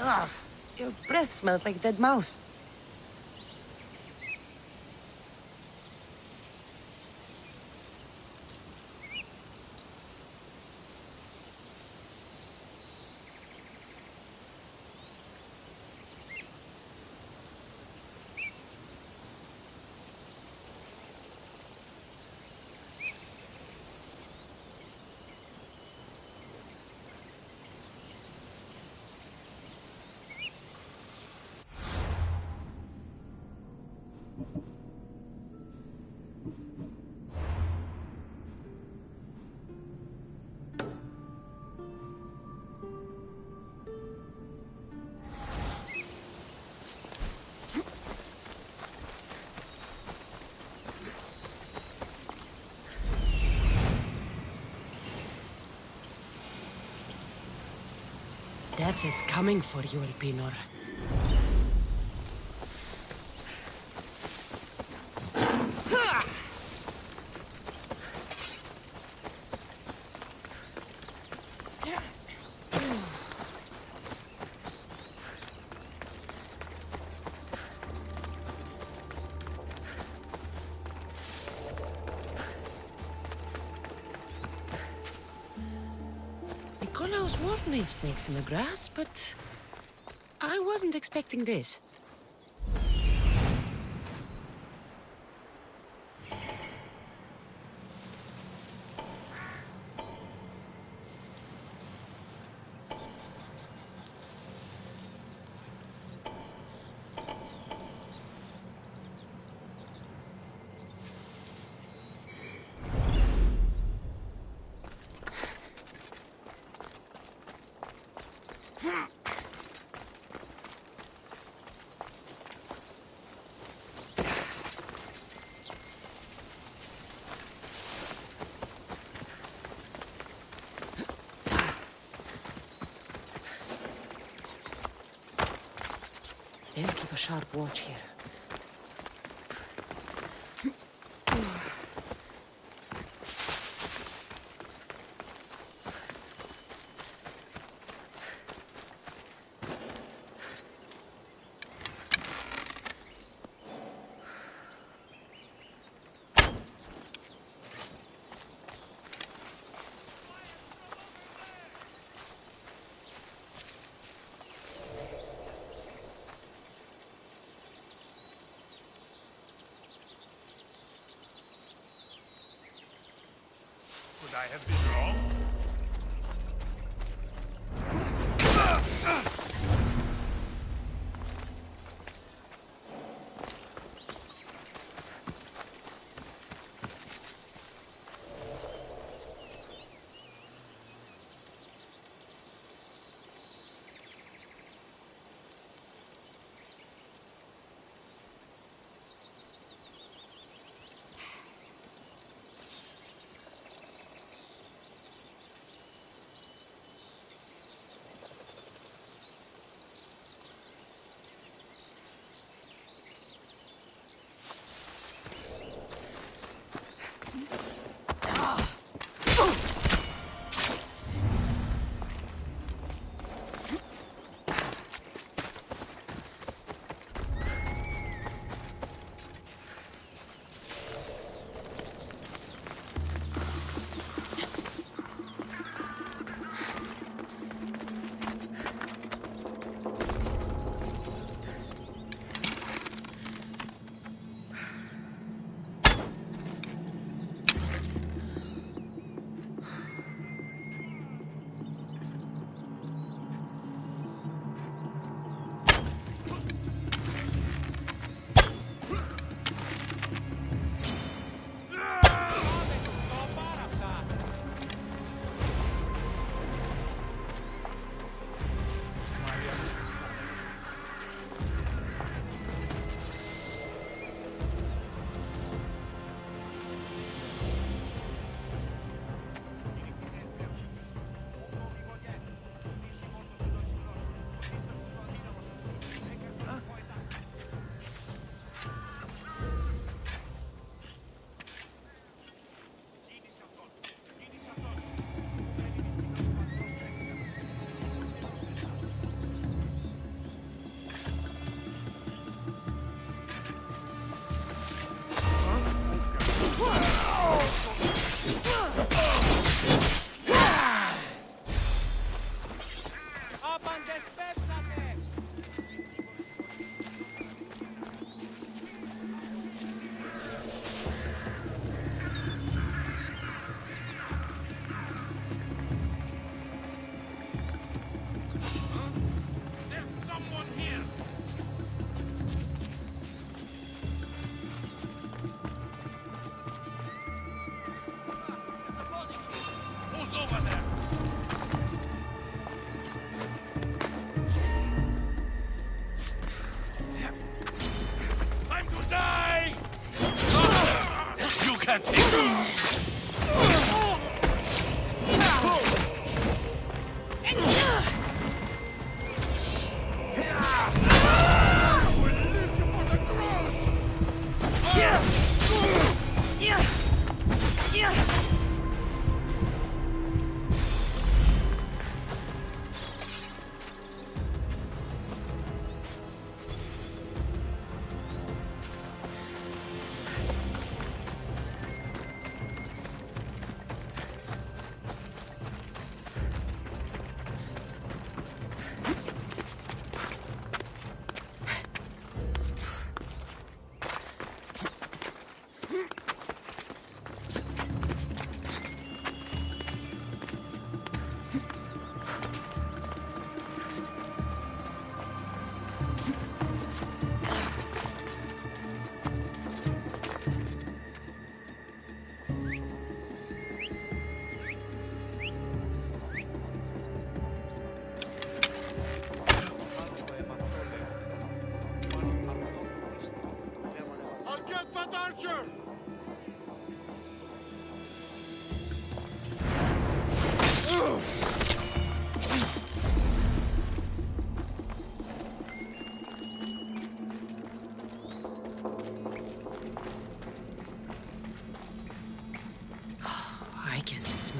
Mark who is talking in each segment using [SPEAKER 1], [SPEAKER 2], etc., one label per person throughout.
[SPEAKER 1] Ugh, your breath smells like a dead mouse.
[SPEAKER 2] Death is coming for you, Elpinor. Nikolaos warned me of snakes in the grass, but I wasn't expecting this. They'll keep a sharp watch here.
[SPEAKER 3] Could I have been wrong?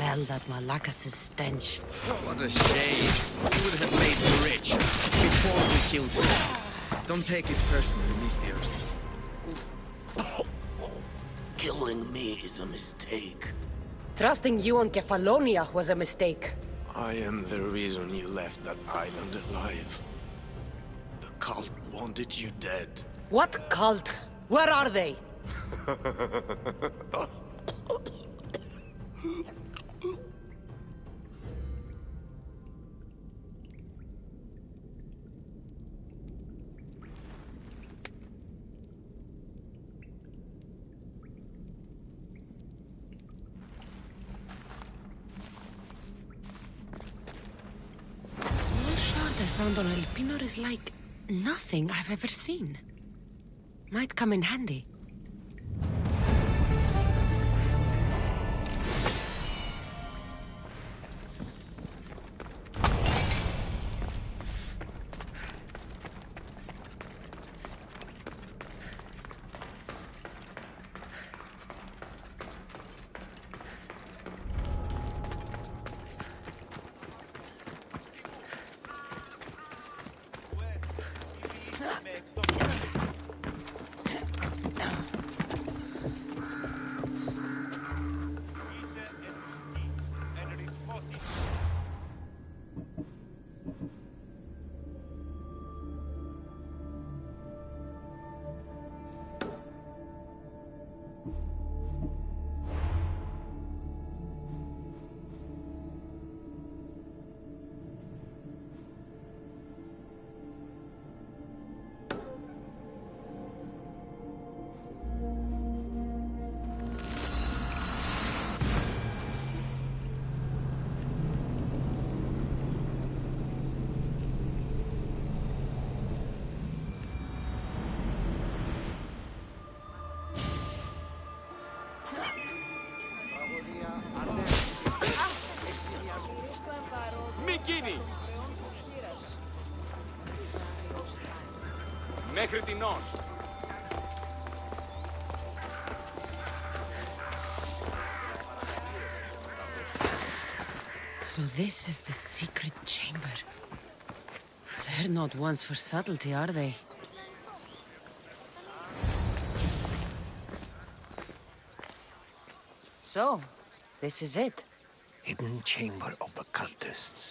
[SPEAKER 2] smell that Malakas's stench.
[SPEAKER 3] What a shame. We would have made you rich before we killed you. Don't take it personally, mister.
[SPEAKER 4] Killing me is a mistake.
[SPEAKER 1] Trusting you on Kefalonia was a mistake.
[SPEAKER 4] I am the reason you left that island alive. The cult wanted you dead.
[SPEAKER 1] What cult? Where are they?
[SPEAKER 2] Small shard I found on El Pinor is like nothing I've ever seen. Might come in handy.
[SPEAKER 5] Μην μέχρι τινός.
[SPEAKER 2] So this is the secret chamber. They're not ones for subtlety, are they?
[SPEAKER 1] So, this is it.
[SPEAKER 4] Hidden chamber of the cultists.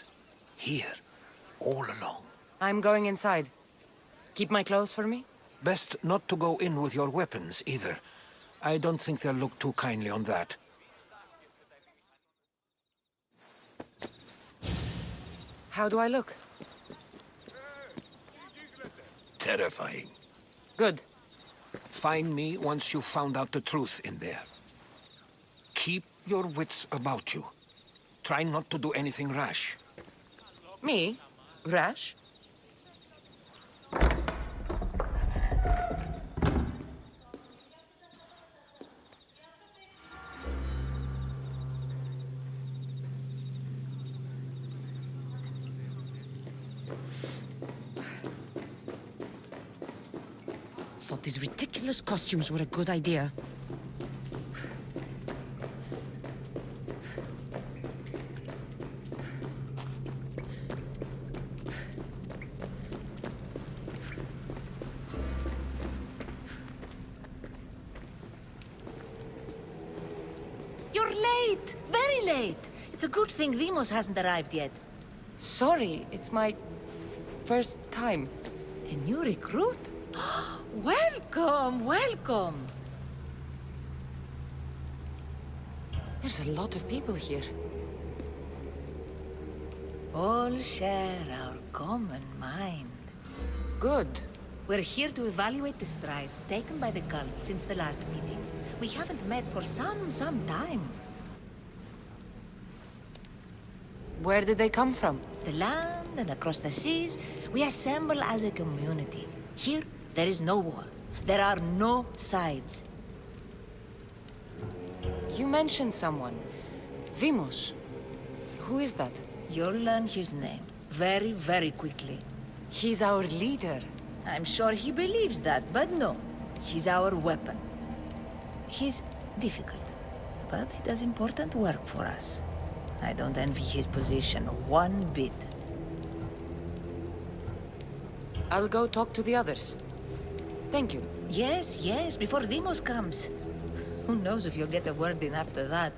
[SPEAKER 4] Here, all along.
[SPEAKER 1] I'm going inside. Keep my clothes for me?
[SPEAKER 4] Best not to go in with your weapons, either. I don't think they'll look too kindly on that.
[SPEAKER 1] How do I look?
[SPEAKER 4] Terrifying.
[SPEAKER 1] Good.
[SPEAKER 4] Find me once you've found out the truth in there. Keep your wits about you. Try not to do anything rash.
[SPEAKER 1] Me? Rash?
[SPEAKER 2] Thought these ridiculous costumes were a good idea.
[SPEAKER 6] You're late! Very late! It's a good thing Demos hasn't arrived yet.
[SPEAKER 1] Sorry, it's my first time.
[SPEAKER 6] A new recruit? Welcome, welcome!
[SPEAKER 1] There's a lot of people here.
[SPEAKER 6] All share our common mind.
[SPEAKER 1] Good.
[SPEAKER 6] We're here to evaluate the strides taken by the cult since the last meeting. We haven't met for some time.
[SPEAKER 1] Where did they come from?
[SPEAKER 6] The land and across the seas, we assemble as a community. Here, there is no war. There are no sides.
[SPEAKER 1] You mentioned someone. Vimos. Who is that?
[SPEAKER 6] You'll learn his name very, very quickly.
[SPEAKER 1] He's our leader.
[SPEAKER 6] I'm sure he believes that, but no. He's our weapon. He's difficult, but he does important work for us. I don't envy his position one bit.
[SPEAKER 1] I'll go talk to the others. Thank you.
[SPEAKER 6] Yes, yes, before Demos comes. Who knows if you'll get a word in after that.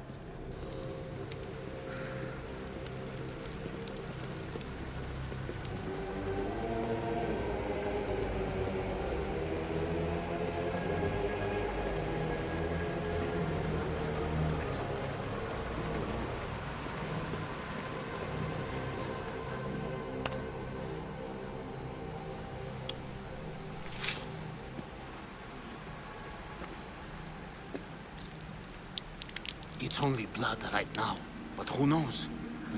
[SPEAKER 7] It's only blood right now, but who knows?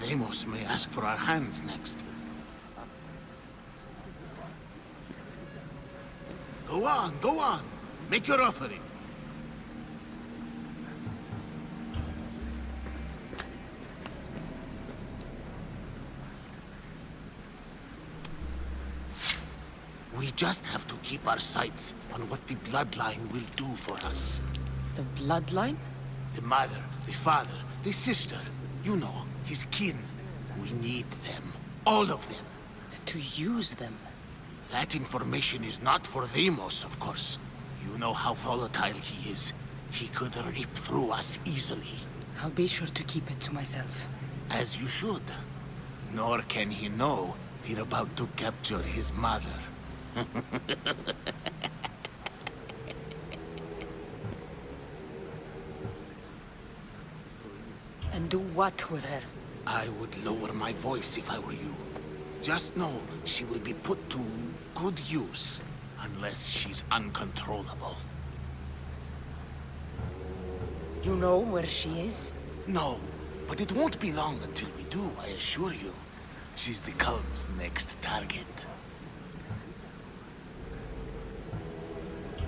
[SPEAKER 7] Lemos may ask for our hands next. Go on, go on. Make your offering. We just have to keep our sights on what the bloodline will do for us.
[SPEAKER 1] The bloodline?
[SPEAKER 7] The mother, the father, the sister, you know, his kin. We need them. All of them.
[SPEAKER 1] To use them.
[SPEAKER 7] That information is not for Demos, of course. You know how volatile he is. He could rip through us easily.
[SPEAKER 1] I'll be sure to keep it to myself.
[SPEAKER 7] As you should. Nor can he know we're about to capture his mother.
[SPEAKER 1] And do what with her?
[SPEAKER 7] I would lower my voice if I were you. Just know she will be put to good use, unless she's uncontrollable.
[SPEAKER 1] You know where she is?
[SPEAKER 7] No, but it won't be long until we do, I assure you. She's the cult's next target.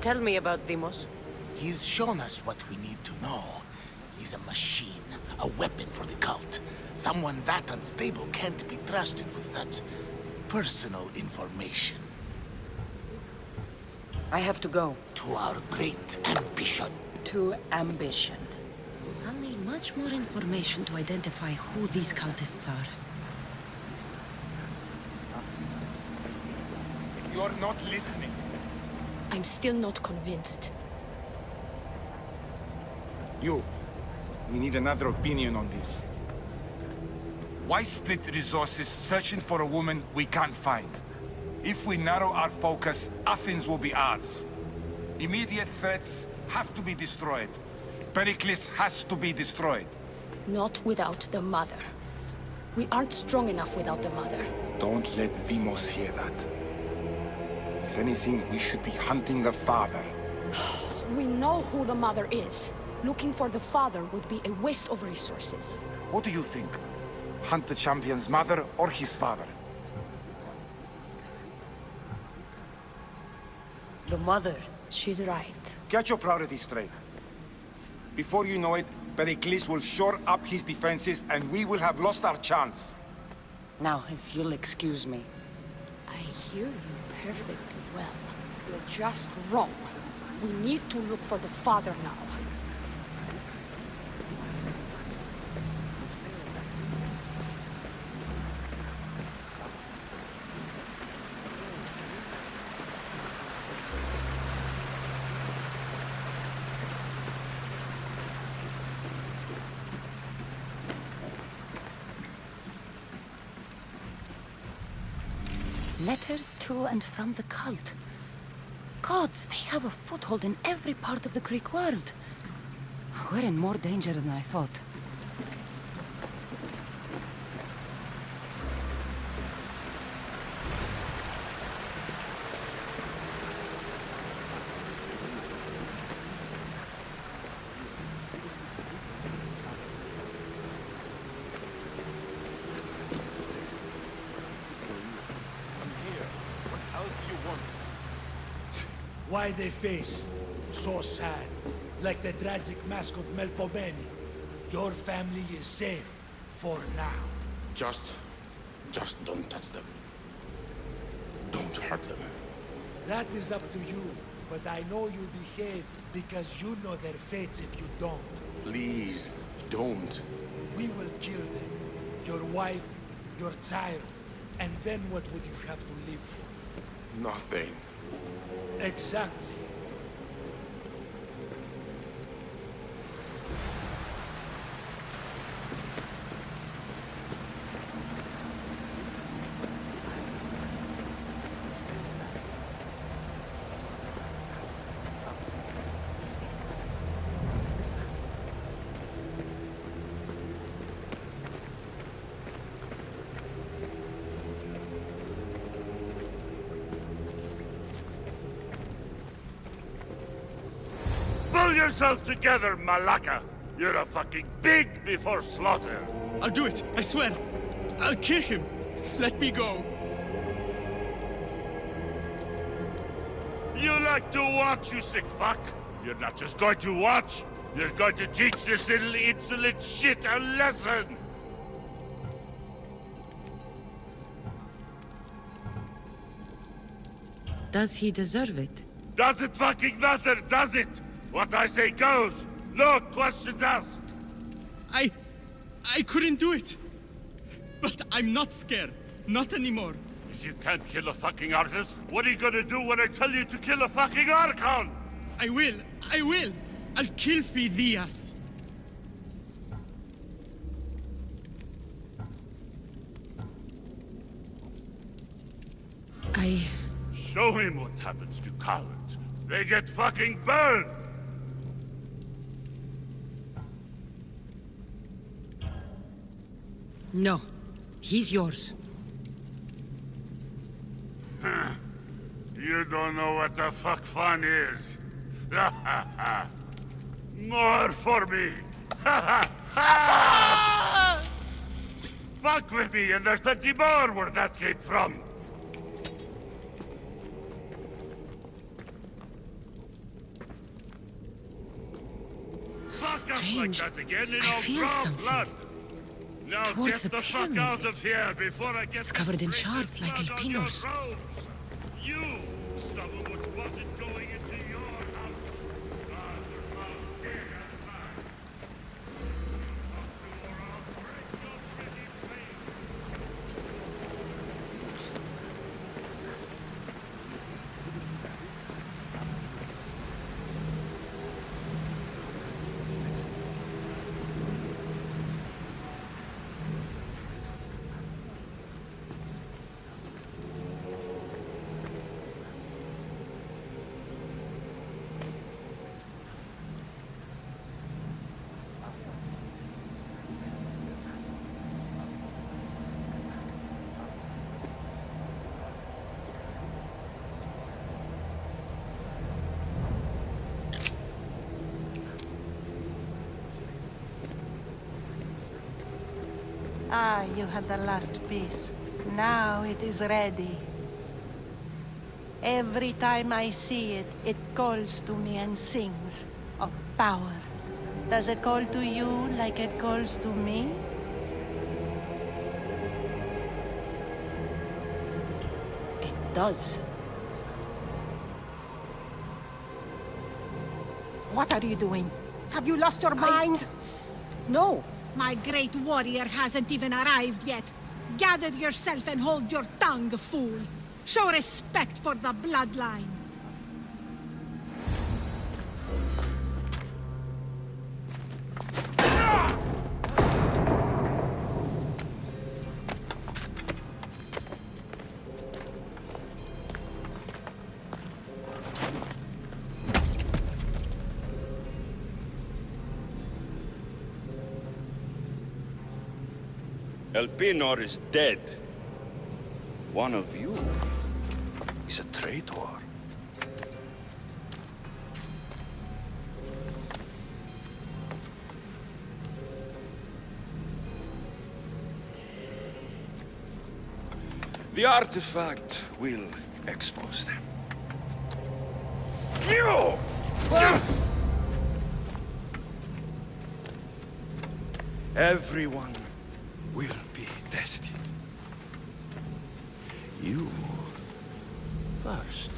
[SPEAKER 1] Tell me about Demos.
[SPEAKER 7] He's shown us what we need to know. He's a machine, a weapon for the cult. Someone that unstable can't be trusted with such personal information.
[SPEAKER 1] I have to go.
[SPEAKER 7] To our great ambition.
[SPEAKER 1] To ambition.
[SPEAKER 2] I'll need much more information to identify who these cultists are.
[SPEAKER 8] You're not listening.
[SPEAKER 9] I'm still not convinced.
[SPEAKER 8] We need another opinion on this. Why split resources searching for a woman we can't find? If we narrow our focus, Athens will be ours. Immediate threats have to be destroyed. Pericles has to be destroyed.
[SPEAKER 9] Not without the mother. We aren't strong enough without the mother.
[SPEAKER 8] Don't let Demos hear that. If anything, we should be hunting the father.
[SPEAKER 9] We know who the mother is. Looking for the father would be a waste of resources.
[SPEAKER 8] What do you think? Hunt the champion's mother or his father?
[SPEAKER 1] The mother.
[SPEAKER 9] She's right.
[SPEAKER 8] Get your priorities straight. Before you know it, Pericles will shore up his defenses and we will have lost our chance.
[SPEAKER 1] Now, if you'll excuse me.
[SPEAKER 9] I hear you perfectly well. You're just wrong. We need to look for the father now.
[SPEAKER 1] Letters to and from the cult. Gods, they have a foothold in every part of the Greek world. We're in more danger than I thought.
[SPEAKER 10] Why they face? So sad. Like the tragic mask of Melpomene. Your family is safe. For now.
[SPEAKER 11] Just don't touch them. Don't hurt them.
[SPEAKER 10] That is up to you. But I know you'll behave because you know their fates if you don't.
[SPEAKER 11] Please, don't.
[SPEAKER 10] We will kill them. Your wife, your child. And then what would you have to live for?
[SPEAKER 11] Nothing.
[SPEAKER 10] Exactly.
[SPEAKER 12] Pull yourself together, Malaka! You're a fucking pig before slaughter!
[SPEAKER 3] I'll do it, I swear. I'll kill him. Let me go.
[SPEAKER 12] You like to watch, you sick fuck! You're not just going to watch, you're going to teach this little insolent shit a lesson!
[SPEAKER 2] Does he deserve it?
[SPEAKER 12] Does it fucking matter, does it? What I say goes! No questions asked!
[SPEAKER 3] I couldn't do it. But I'm not scared. Not anymore.
[SPEAKER 12] If you can't kill a fucking artist, what are you gonna do when I tell you to kill a fucking Archon?
[SPEAKER 3] I will. I'll kill Phidias.
[SPEAKER 12] Show him what happens to cowards. They get fucking burned!
[SPEAKER 2] No. He's yours.
[SPEAKER 12] You don't know what the fuck fun is. More for me! Fuck with me and there's plenty more where that came from! Fuck up like that again in
[SPEAKER 2] I
[SPEAKER 12] our
[SPEAKER 2] feel
[SPEAKER 12] raw
[SPEAKER 2] something.
[SPEAKER 12] blood! Now
[SPEAKER 2] Towards
[SPEAKER 12] get
[SPEAKER 2] the
[SPEAKER 12] the fuck
[SPEAKER 2] pyramid.
[SPEAKER 12] out of here before I get
[SPEAKER 2] It's covered in
[SPEAKER 12] this
[SPEAKER 2] shards like
[SPEAKER 12] blood on your
[SPEAKER 2] Alpinos.
[SPEAKER 12] robes. You! Someone was spotted going into your house. Ours are found dead outside. Fuck you or I'll break your pretty face.
[SPEAKER 6] Ah, you had the last piece. Now it is ready. Every time I see it, it calls to me and sings of power. Does it call to you like it calls to me?
[SPEAKER 1] It does.
[SPEAKER 13] What are you doing? Have you lost your mind?
[SPEAKER 1] No!
[SPEAKER 13] My great warrior hasn't even arrived yet. Gather yourself and hold your tongue, fool. Show respect for the bloodline.
[SPEAKER 14] Elpenor is dead. One of you is a traitor. The artifact will expose them. You! Everyone will be tested. You first.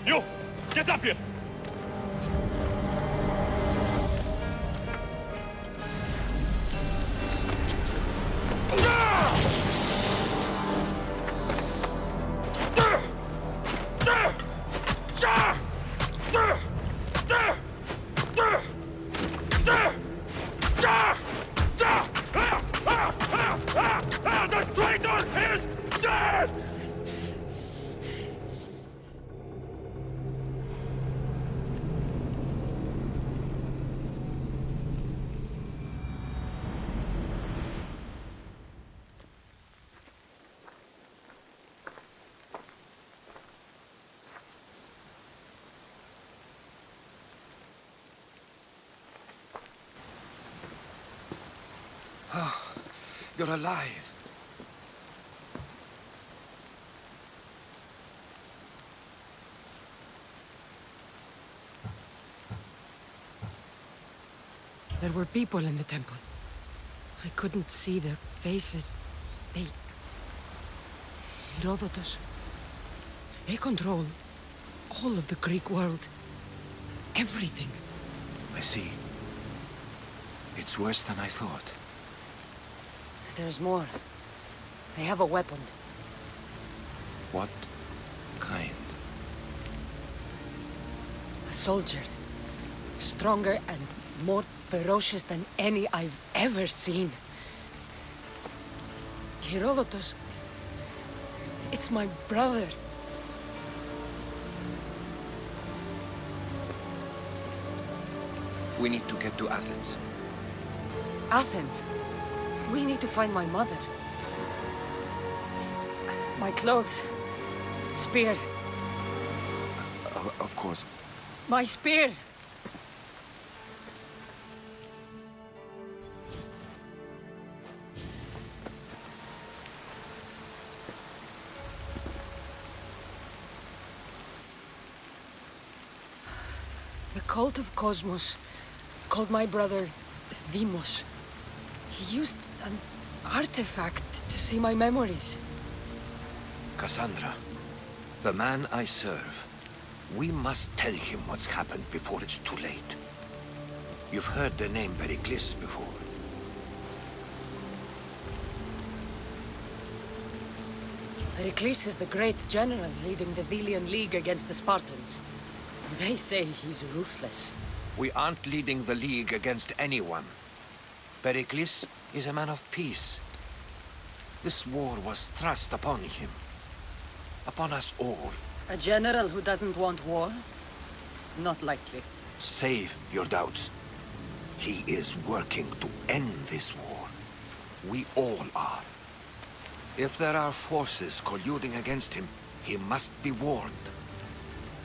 [SPEAKER 11] You! Get up here!
[SPEAKER 12] The traitor is dead!
[SPEAKER 4] You're alive.
[SPEAKER 2] There were people in the temple. I couldn't see their faces. They... Herodotus. They control all of the Greek world. Everything.
[SPEAKER 4] I see. It's worse than I thought.
[SPEAKER 1] There's more. They have a weapon.
[SPEAKER 4] What kind?
[SPEAKER 1] A soldier. Stronger and more ferocious than any I've ever seen. Herodotus. It's my brother.
[SPEAKER 4] We need to get to Athens.
[SPEAKER 1] Athens? We need to find my mother. My clothes. Spear.
[SPEAKER 4] Of course.
[SPEAKER 1] My spear! The cult of Cosmos called my brother Deimos. He used an artifact to see my memories.
[SPEAKER 4] Kassandra, the man I serve. We must tell him what's happened before it's too late. You've heard the name Pericles before.
[SPEAKER 1] Pericles is the great general leading the Delian League against the Spartans. They say he's ruthless.
[SPEAKER 4] We aren't leading the League against anyone. Pericles is a man of peace. This war was thrust upon him. Upon us all.
[SPEAKER 1] A general who doesn't want war? Not likely.
[SPEAKER 4] Save your doubts. He is working to end this war. We all are. If there are forces colluding against him, he must be warned.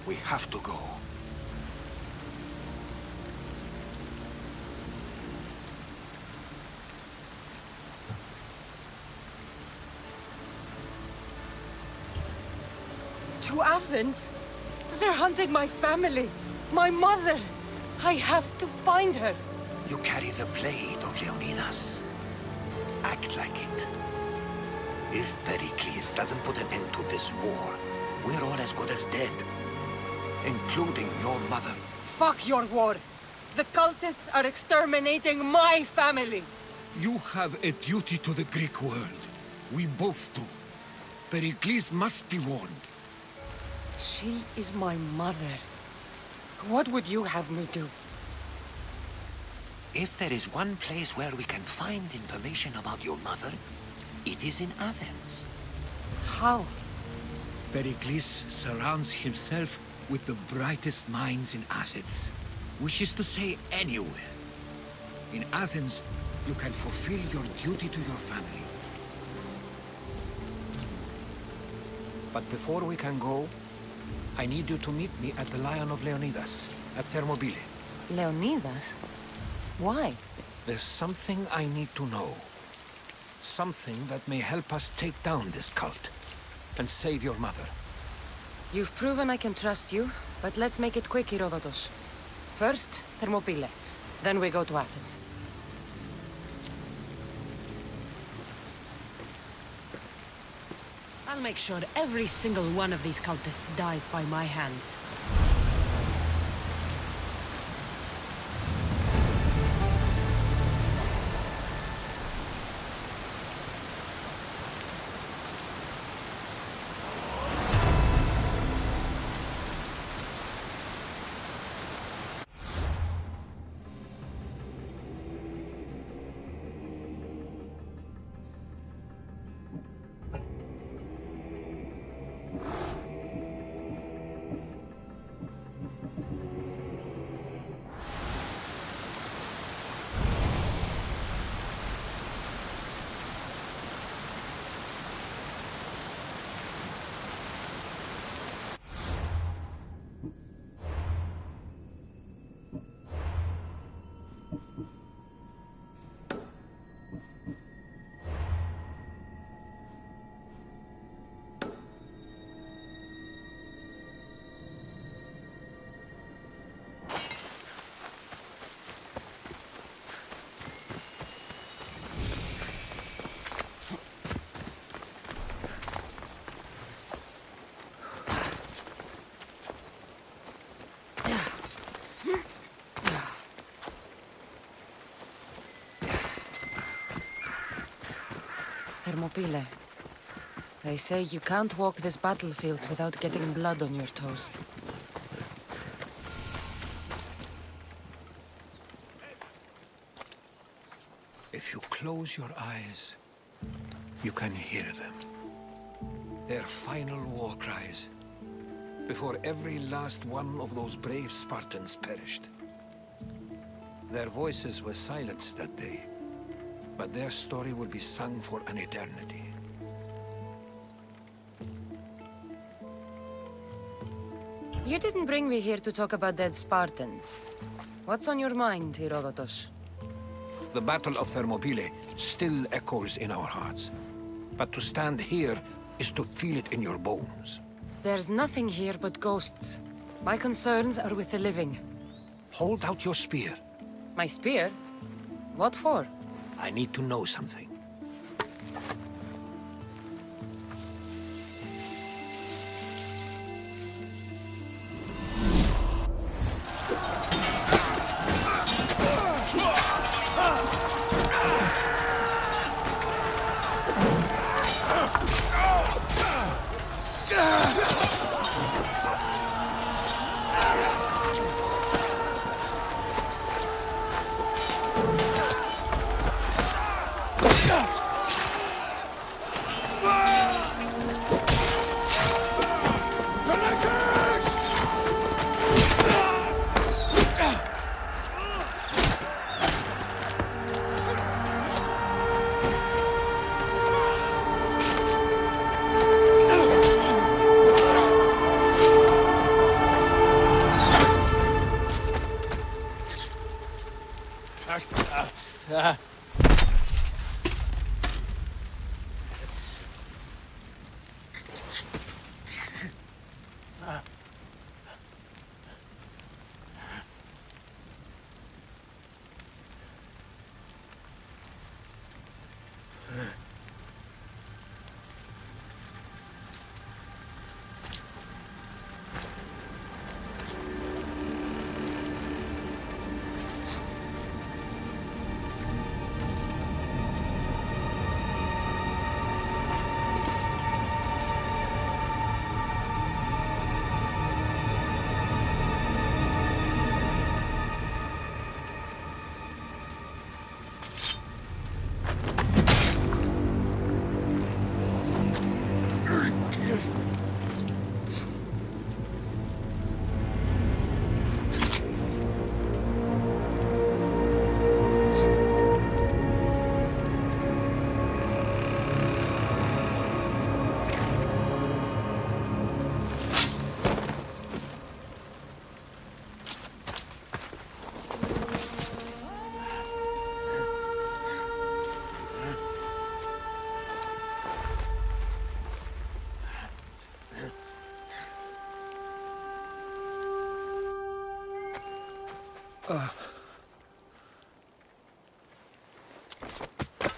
[SPEAKER 4] We have to go.
[SPEAKER 1] To Athens? They're hunting my family. My mother. I have to find her.
[SPEAKER 4] You carry the blade of Leonidas. Act like it. If Pericles doesn't put an end to this war, we're all as good as dead. Including your mother.
[SPEAKER 1] Fuck your war. The cultists are exterminating my family.
[SPEAKER 4] You have a duty to the Greek world. We both do. Pericles must be warned.
[SPEAKER 1] She is my mother. What would you have me do?
[SPEAKER 4] If there is one place where we can find information about your mother, it is in Athens.
[SPEAKER 1] How?
[SPEAKER 4] Pericles surrounds himself with the brightest minds in Athens. Which is to say, anywhere. In Athens, you can fulfill your duty to your family. But before we can go, I need you to meet me at the Lion of Leonidas, at Thermopylae.
[SPEAKER 1] Leonidas? Why?
[SPEAKER 4] There's something I need to know. Something that may help us take down this cult and save your mother.
[SPEAKER 1] You've proven I can trust you, but let's make it quick, Herodotus. First, Thermopylae. Then we go to Athens.
[SPEAKER 2] I'll make sure every single one of these cultists dies by my hands.
[SPEAKER 1] Thermopylae. They say you can't walk this battlefield without getting blood on your toes.
[SPEAKER 4] If you close your eyes, you can hear them. Their final war cries, before every last one of those brave Spartans perished. Their voices were silenced that day, but their story will be sung for an eternity.
[SPEAKER 1] You didn't bring me here to talk about dead Spartans. What's on your mind, Herodotus?
[SPEAKER 4] The Battle of Thermopylae still echoes in our hearts. But to stand here is to feel it in your bones.
[SPEAKER 1] There's nothing here but ghosts. My concerns are with the living.
[SPEAKER 4] Hold out your spear.
[SPEAKER 1] My spear? What for?
[SPEAKER 4] I need to know something.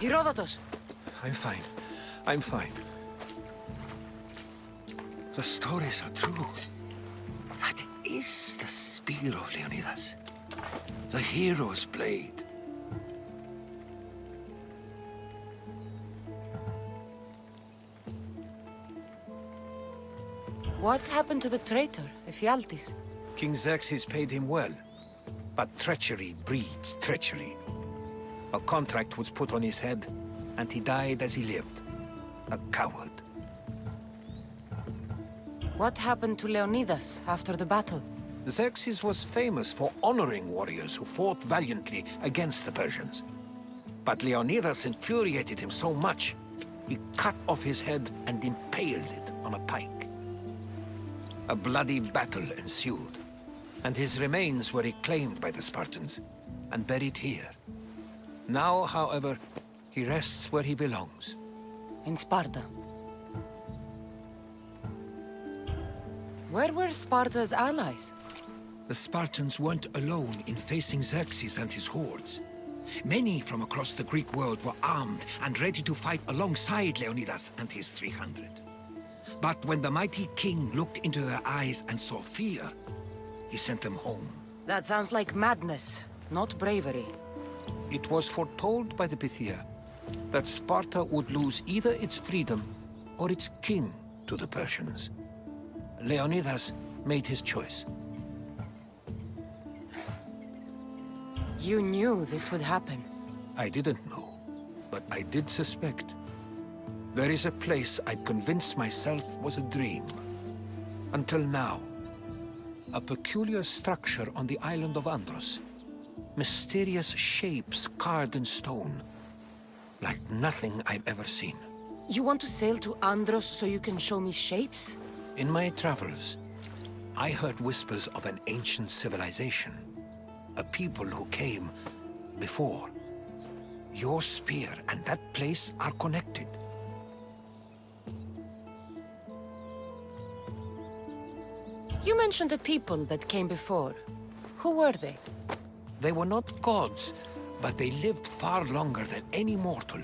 [SPEAKER 1] Herodotus!
[SPEAKER 4] I'm fine. I'm fine. The stories are true. That is the spear of Leonidas. The hero's blade.
[SPEAKER 1] What happened to the traitor, Ephialtes?
[SPEAKER 4] King Xerxes paid him well. But treachery breeds treachery. A contract was put on his head, and he died as he lived. A coward.
[SPEAKER 1] What happened to Leonidas after the battle?
[SPEAKER 4] Xerxes was famous for honoring warriors who fought valiantly against the Persians. But Leonidas infuriated him so much, he cut off his head and impaled it on a pike. A bloody battle ensued, and his remains were reclaimed by the Spartans and buried here. Now, however, he rests where he belongs.
[SPEAKER 1] In Sparta. Where were Sparta's allies?
[SPEAKER 4] The Spartans weren't alone in facing Xerxes and his hordes. Many from across the Greek world were armed and ready to fight alongside Leonidas and his 300. But when the mighty king looked into their eyes and saw fear, he sent them home.
[SPEAKER 1] That sounds like madness, not bravery.
[SPEAKER 4] It was foretold by the Pythia. that Sparta would lose either its freedom or its king to the Persians. Leonidas made his choice.
[SPEAKER 1] You knew this would happen.
[SPEAKER 4] I didn't know, but I did suspect. There is a place I convinced myself was a dream. Until now. A peculiar structure on the island of Andros. Mysterious shapes carved in stone. Like nothing I've ever seen.
[SPEAKER 1] You want to sail to Andros so you can show me shapes?
[SPEAKER 4] In my travels, I heard whispers of an ancient civilization. A people who came before. Your spear and that place are connected.
[SPEAKER 1] You mentioned a people that came before. Who were they?
[SPEAKER 4] They were not gods, but they lived far longer than any mortal,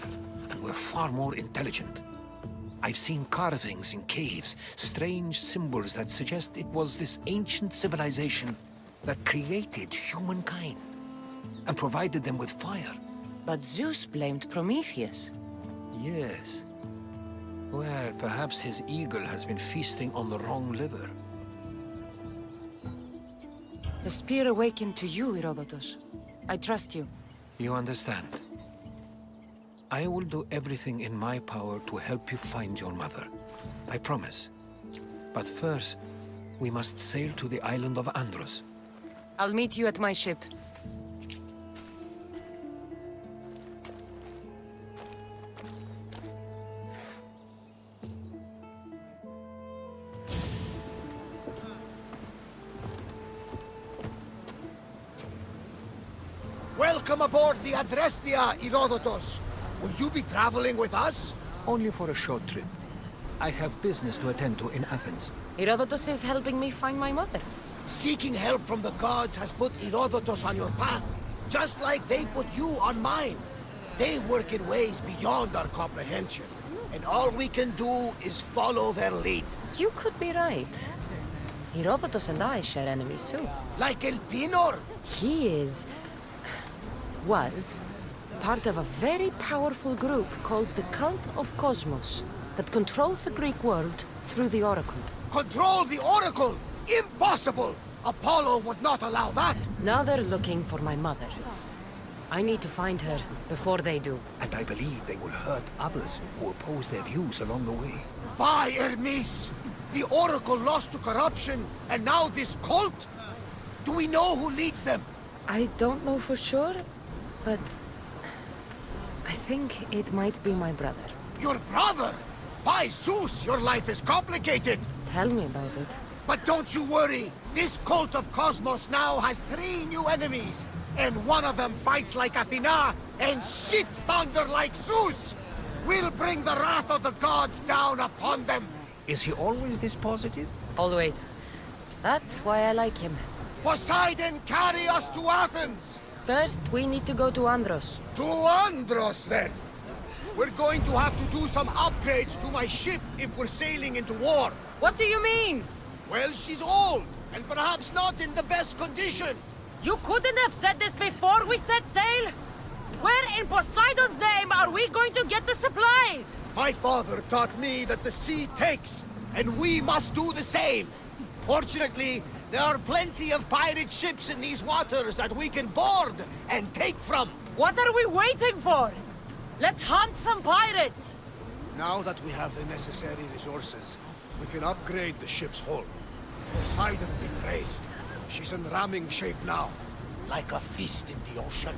[SPEAKER 4] and were far more intelligent. I've seen carvings in caves, strange symbols that suggest it was this ancient civilization that created humankind, and provided them with fire.
[SPEAKER 1] But Zeus blamed Prometheus.
[SPEAKER 4] Yes. Well, perhaps his eagle has been feasting on the wrong liver.
[SPEAKER 1] The spear awakened to you, Herodotus. I trust you.
[SPEAKER 4] You understand. I will do everything in my power to help you find your mother. I promise. But first, we must sail to the island of Andros.
[SPEAKER 1] I'll meet you at my ship.
[SPEAKER 15] Welcome aboard the Adrestia, Herodotus. Will you be traveling with us?
[SPEAKER 4] Only for a short trip. I have business to attend to in Athens.
[SPEAKER 1] Herodotus is helping me find my mother.
[SPEAKER 15] Seeking help from the gods has put Herodotus on your path, just like they put you on mine. They work in ways beyond our comprehension, and all we can do is follow their lead.
[SPEAKER 1] You could be right. Herodotus and I share enemies too.
[SPEAKER 15] Like Elpinor?
[SPEAKER 1] He was part of a very powerful group called the Cult of Cosmos that controls the Greek world through the Oracle.
[SPEAKER 15] Control the Oracle? Impossible! Apollo would not allow that!
[SPEAKER 1] Now they're looking for my mother. I need to find her before they do.
[SPEAKER 4] And I believe they will hurt others who oppose their views along the way.
[SPEAKER 15] By Hermes! The Oracle lost to corruption, and now this cult? Do we know who leads them?
[SPEAKER 1] I don't know for sure, but I think it might be my brother.
[SPEAKER 15] Your brother? By Zeus, your life is complicated!
[SPEAKER 1] Tell me about it.
[SPEAKER 15] But don't you worry! This cult of Cosmos now has 3 new enemies! And one of them fights like Athena and shits thunder like Zeus! We'll bring the wrath of the gods down upon them!
[SPEAKER 4] Is he always this positive?
[SPEAKER 1] Always. That's why I like him.
[SPEAKER 15] Poseidon, carry us to Athens!
[SPEAKER 1] First, we need to go to Andros.
[SPEAKER 15] To Andros, then! We're going to have to do some upgrades to my ship if we're sailing into war.
[SPEAKER 1] What do you mean?
[SPEAKER 15] Well, she's old, and perhaps not in the best condition.
[SPEAKER 1] You couldn't have said this before we set sail? Where in Poseidon's name are we going to get the supplies?
[SPEAKER 15] My father taught me that the sea takes, and we must do the same. Fortunately, there are plenty of pirate ships in these waters that we can board and take from.
[SPEAKER 1] What are we waiting for? Let's hunt some pirates!
[SPEAKER 15] Now that we have the necessary resources, we can upgrade the ship's hull. Poseidon be praised. She's in ramming shape now, like a feast in the ocean.